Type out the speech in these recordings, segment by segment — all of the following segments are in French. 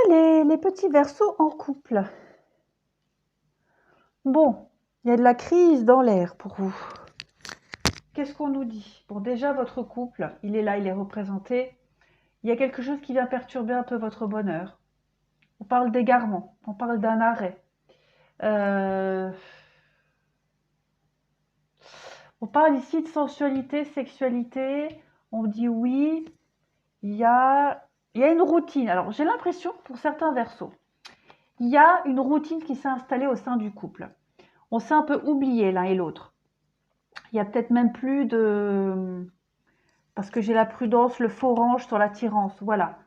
les petits Verseaux en couple. Bon, il y a de la crise dans l'air pour vous. Qu'est-ce qu'on nous dit? Bon, déjà, votre couple, il est là, il est représenté. Il y a quelque chose qui vient perturber un peu votre bonheur. On parle d'égarement, on parle d'un arrêt. Euh, On parle ici de sensualité, sexualité. On dit oui, il y a, il y a une routine. Alors, j'ai l'impression, pour certains Verseaux, il y a une routine qui s'est installée au sein du couple. On s'est un peu oublié l'un et l'autre. Il y a peut-être même plus de... Parce que j'ai la prudence, le faux range sur l'attirance. Voilà.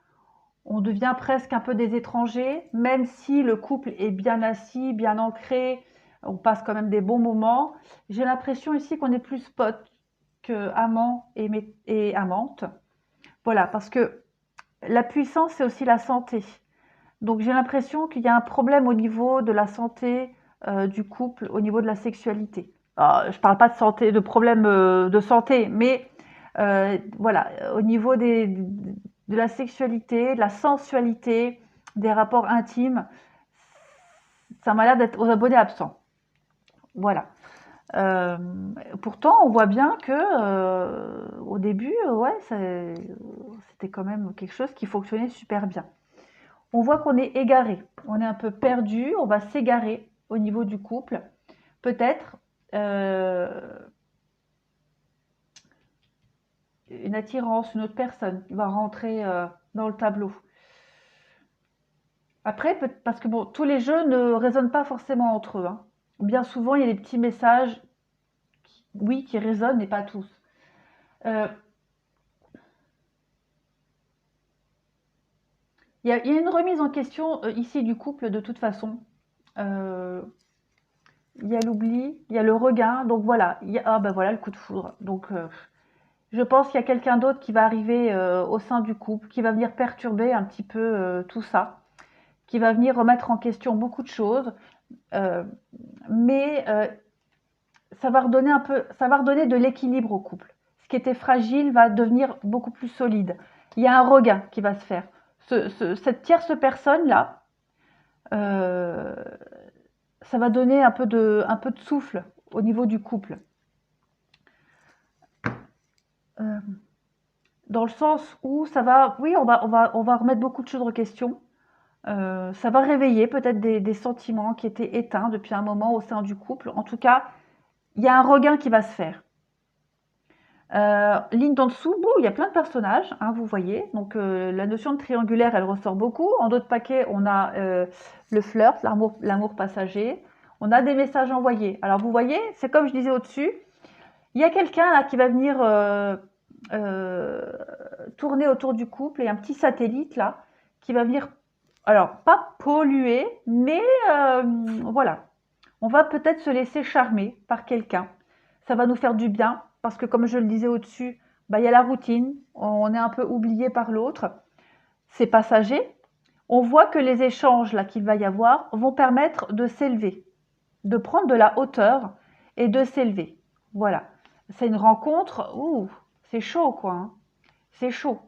On devient presque un peu des étrangers, même si le couple est bien assis, bien ancré, on passe quand même des bons moments. J'ai l'impression ici qu'on est plus potes que amants et amantes. Voilà, parce que la puissance, c'est aussi la santé. Donc j'ai l'impression qu'il y a un problème au niveau de la santé du couple, au niveau de la sexualité. Alors, je ne parle pas de santé, de problème de santé, mais voilà, au niveau de la sexualité, de la sensualité, des rapports intimes, ça m'a l'air d'être aux abonnés absents. Voilà. Euh, Pourtant, on voit bien que au début, ouais, c'était quand même quelque chose qui fonctionnait super bien. On voit qu'on est égaré, on est un peu perdu, on va s'égarer au niveau du couple. Peut-être une attirance, une autre personne qui va rentrer dans le tableau. Après, parce que bon, tous les jeux ne résonnent pas forcément entre eux, hein. Bien souvent, il y a des petits messages, oui, qui résonnent, mais pas tous. Euh, il y a une remise en question ici du couple de toute façon. Euh, il y a l'oubli, il y a le regain, donc voilà, ah ben voilà le coup de foudre. Donc je pense qu'il y a quelqu'un d'autre qui va arriver au sein du couple, qui va venir perturber un petit peu tout ça, qui va venir remettre en question beaucoup de choses, euh, mais ça va redonner ça va redonner de l'équilibre au couple. Ce qui était fragile va devenir beaucoup plus solide. Il y a un regain qui va se faire. Cette tierce personne là, euh, ça va donner un peu de souffle au niveau du couple. Euh, Dans le sens où ça va, oui, on va remettre beaucoup de choses en question. Ça va réveiller peut-être des sentiments qui étaient éteints depuis un moment au sein du couple. En tout cas, il y a un regain qui va se faire. Ligne d'en dessous, bon, il y a plein de personnages, hein, vous voyez. Donc la notion de triangulaire, elle ressort beaucoup. En d'autres paquets, on a le flirt, l'amour passager. On a des messages envoyés. Alors vous voyez, c'est comme je disais au-dessus. Il y a quelqu'un là qui va venir euh, tourner autour du couple et un petit satellite là qui va venir, alors pas polluer, mais voilà, on va peut-être se laisser charmer par quelqu'un. Ça va nous faire du bien parce que comme je le disais au-dessus, bah, il y a la routine, on est un peu oublié par l'autre, c'est passager. On voit que les échanges là qu'il va y avoir vont permettre de s'élever, de prendre de la hauteur et de s'élever. Voilà. C'est une rencontre, ouh, c'est chaud quoi, hein. C'est chaud.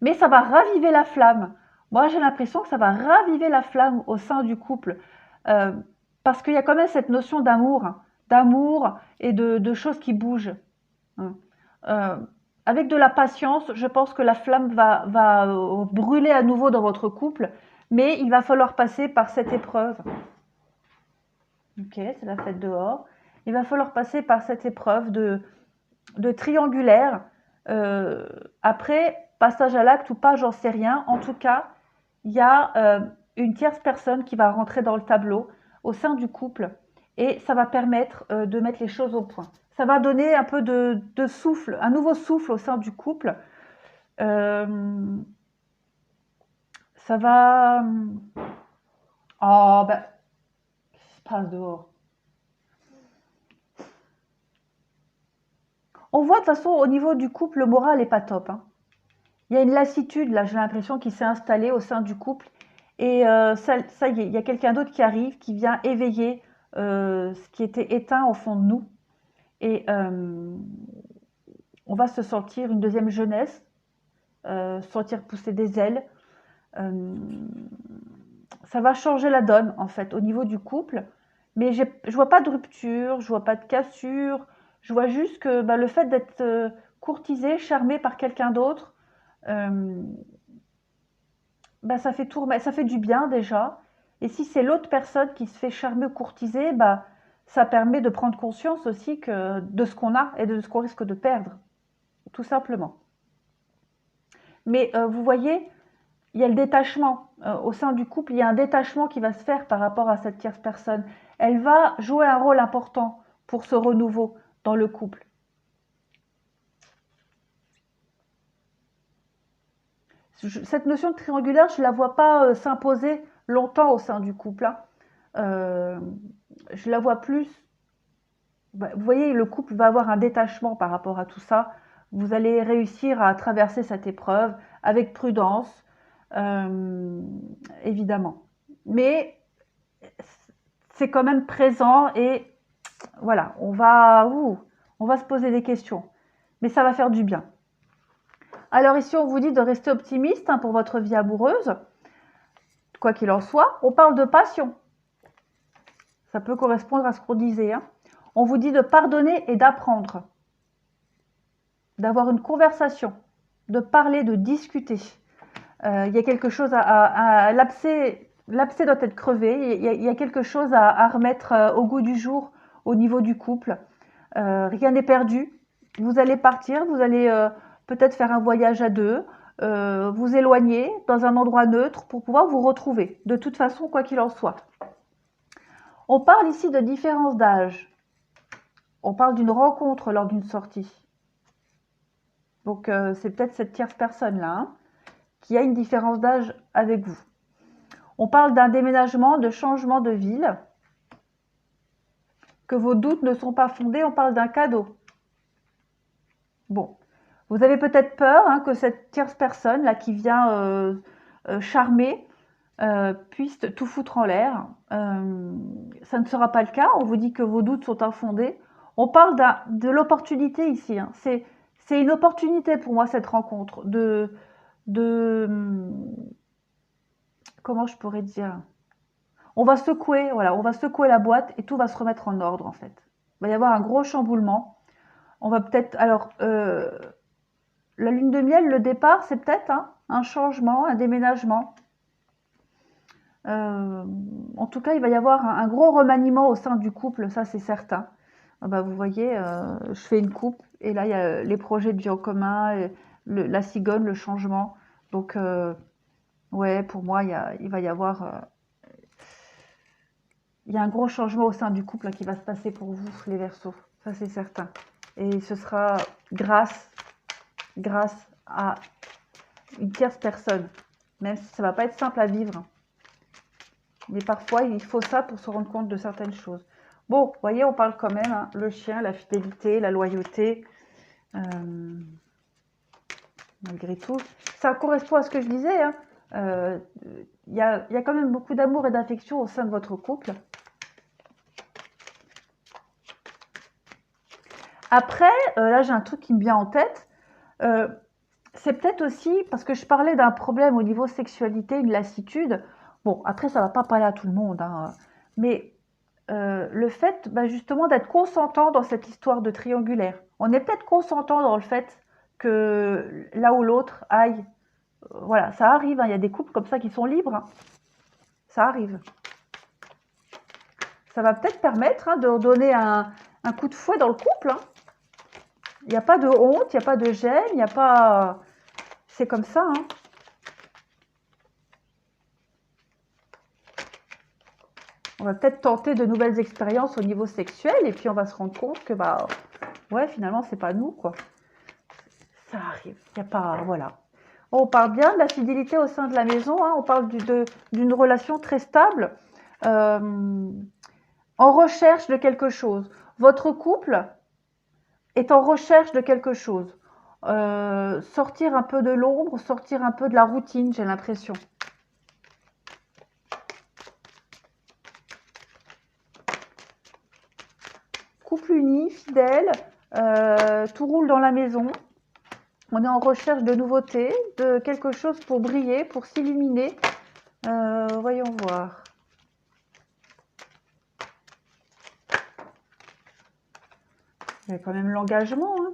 Mais ça va raviver la flamme. Moi, j'ai l'impression que ça va raviver la flamme au sein du couple. Euh, Parce qu'il y a quand même cette notion d'amour et de choses qui bougent, hein. Euh, avec de la patience, je pense que la flamme va brûler à nouveau dans votre couple, mais il va falloir passer par cette épreuve. Ok, c'est la fête dehors. Il va falloir passer par cette épreuve de triangulaire. Euh, Après, passage à l'acte ou pas, j'en sais rien. En tout cas, il y a une tierce personne qui va rentrer dans le tableau au sein du couple et ça va permettre de mettre les choses au point. Ça va donner un peu de souffle, un nouveau souffle au sein du couple. Euh, Ça va... Oh, ben, qu'est-ce qui se passe dehors? On voit de toute façon au niveau du couple, le moral n'est pas top, hein. Il y a une lassitude, là, j'ai l'impression, qui s'est installée au sein du couple. Et ça y est, il y a quelqu'un d'autre qui arrive, qui vient éveiller ce qui était éteint au fond de nous. Et on va se sentir une deuxième jeunesse, sentir pousser des ailes. Ça va changer la donne, en fait, au niveau du couple. Mais je vois pas de rupture, je vois pas de cassure. Je vois juste que bah, le fait d'être courtisé, charmé par quelqu'un d'autre, euh, bah, ça fait du bien déjà. Et si c'est l'autre personne qui se fait charmer ou courtiser, bah, ça permet de prendre conscience aussi que, de ce qu'on a et de ce qu'on risque de perdre, tout simplement. Mais vous voyez, il y a le détachement. Au sein du couple, il y a un détachement qui va se faire par rapport à cette tierce personne. Elle va jouer un rôle important pour ce renouveau dans le couple. Cette notion de triangulaire, je ne la vois pas s'imposer longtemps au sein du couple, hein. Euh, je la vois plus. Bah, vous voyez, le couple va avoir un détachement par rapport à tout ça. Vous allez réussir à traverser cette épreuve avec prudence, euh, évidemment. Mais c'est quand même présent et voilà, on va se poser des questions. Mais ça va faire du bien. Alors ici, on vous dit de rester optimiste hein, pour votre vie amoureuse. Quoi qu'il en soit, on parle de passion. Ça peut correspondre à ce qu'on disait, hein. On vous dit de pardonner et d'apprendre. D'avoir une conversation. De parler, de discuter. Il y a quelque chose l'abcès doit être crevé. Il y a quelque chose à remettre au goût du jour au niveau du couple. Rien n'est perdu. Vous allez partir, vous allez peut-être faire un voyage à deux, vous éloigner dans un endroit neutre pour pouvoir vous retrouver. De toute façon, quoi qu'il en soit. On parle ici de différence d'âge. On parle d'une rencontre lors d'une sortie. Donc c'est peut-être cette tierce personne-là hein, qui a une différence d'âge avec vous. On parle d'un déménagement, de changement de ville, que vos doutes ne sont pas fondés, on parle d'un cadeau. Bon, vous avez peut-être peur hein, que cette tierce personne là qui vient charmer puisse tout foutre en l'air. Ça ne sera pas le cas, on vous dit que vos doutes sont infondés. On parle de l'opportunité ici, hein. C'est une opportunité pour moi cette rencontre, de comment je pourrais dire, on va secouer, voilà, on va secouer la boîte et tout va se remettre en ordre en fait. Il va y avoir un gros chamboulement. On va peut-être, alors, la lune de miel, le départ, c'est peut-être hein, un changement, un déménagement. En tout cas, il va y avoir un gros remaniement au sein du couple, ça c'est certain. Ah bah, vous voyez, je fais une coupe et là il y a les projets de vie en commun, et la cigogne, le changement. Donc, ouais, pour moi, il va y avoir il y a un gros changement au sein du couple hein, qui va se passer pour vous, les Verseaux. Ça, c'est certain. Et ce sera grâce à une tierce personne. Même si ça ne va pas être simple à vivre. Mais parfois, il faut ça pour se rendre compte de certaines choses. Bon, vous voyez, on parle quand même, hein, le chien, la fidélité, la loyauté. Malgré tout. Ça correspond à ce que je disais. Hein. Il y a quand même beaucoup d'amour et d'affection au sein de votre couple. Après, là j'ai un truc qui me vient en tête. C'est peut-être aussi parce que je parlais d'un problème au niveau sexualité, une lassitude. Bon, après ça va pas parler à tout le monde, hein, mais le fait bah, justement d'être consentant dans cette histoire de triangulaire. On est peut-être consentant dans le fait que là ou l'autre aille. Voilà, ça arrive, hein, il y a des couples comme ça qui sont libres. Hein. Ça arrive. Ça va peut-être permettre hein, de donner un coup de fouet dans le couple. Hein. Il n'y a pas de honte, il n'y a pas de gêne, il n'y a pas... C'est comme ça. Hein. On va peut-être tenter de nouvelles expériences au niveau sexuel et puis on va se rendre compte que, bah, ouais, finalement, c'est pas nous, quoi. Ça arrive. Il n'y a pas... Voilà. On parle bien de la fidélité au sein de la maison. Hein. On parle d'une relation très stable, en recherche de quelque chose. Votre couple est en recherche de quelque chose. Sortir un peu de l'ombre, sortir un peu de la routine, j'ai l'impression. Couple uni, fidèle, tout roule dans la maison. On est en recherche de nouveautés, de quelque chose pour briller, pour s'illuminer. Voyons voir. Il y a quand même l'engagement, hein.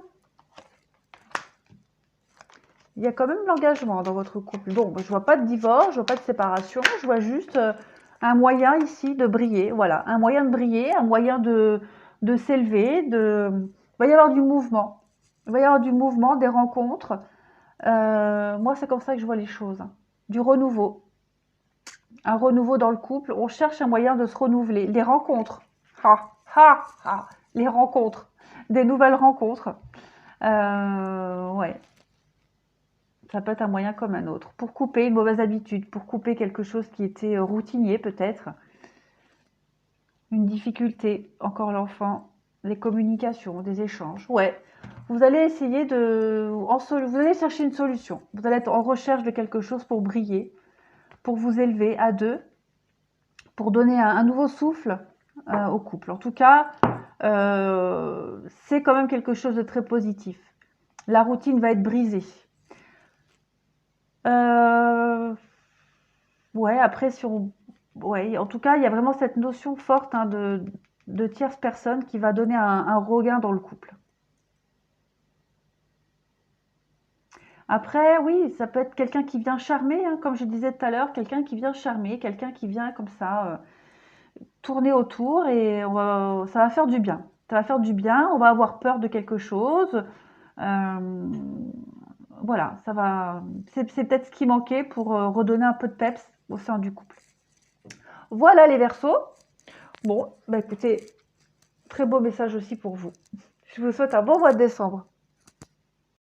Il y a quand même l'engagement dans votre couple. Bon, je vois pas de divorce, je vois pas de séparation, je vois juste un moyen ici de briller. Voilà, un moyen de briller, un moyen de s'élever. Il va y avoir du mouvement. Il va y avoir du mouvement, des rencontres. Moi, c'est comme ça que je vois les choses, hein. Du renouveau. Un renouveau dans le couple. On cherche un moyen de se renouveler. Les rencontres. Ha, ha, ha. Les rencontres. Des nouvelles rencontres. Ouais. Ça peut être un moyen comme un autre. Pour couper une mauvaise habitude, pour couper quelque chose qui était routinier peut-être. Une difficulté, encore l'enfant. Les communications, des échanges. Ouais. Vous allez essayer vous allez chercher une solution. Vous allez être en recherche de quelque chose pour briller, pour vous élever à deux, pour donner un nouveau souffle au couple. En tout cas, c'est quand même quelque chose de très positif. La routine va être brisée. Ouais, après, ouais, en tout cas, il y a vraiment cette notion forte, hein, de tierce personne qui va donner un regain dans le couple. Après, oui, ça peut être quelqu'un qui vient charmer, hein, comme je disais tout à l'heure, quelqu'un qui vient charmer, quelqu'un qui vient comme ça tourner autour et ça va faire du bien. Ça va faire du bien, on va avoir peur de quelque chose. Euh, voilà, ça va. C'est peut-être ce qui manquait pour redonner un peu de peps au sein du couple. Voilà les Verseaux. Bon, bah écoutez, très beau message aussi pour vous. Je vous souhaite un bon mois de décembre.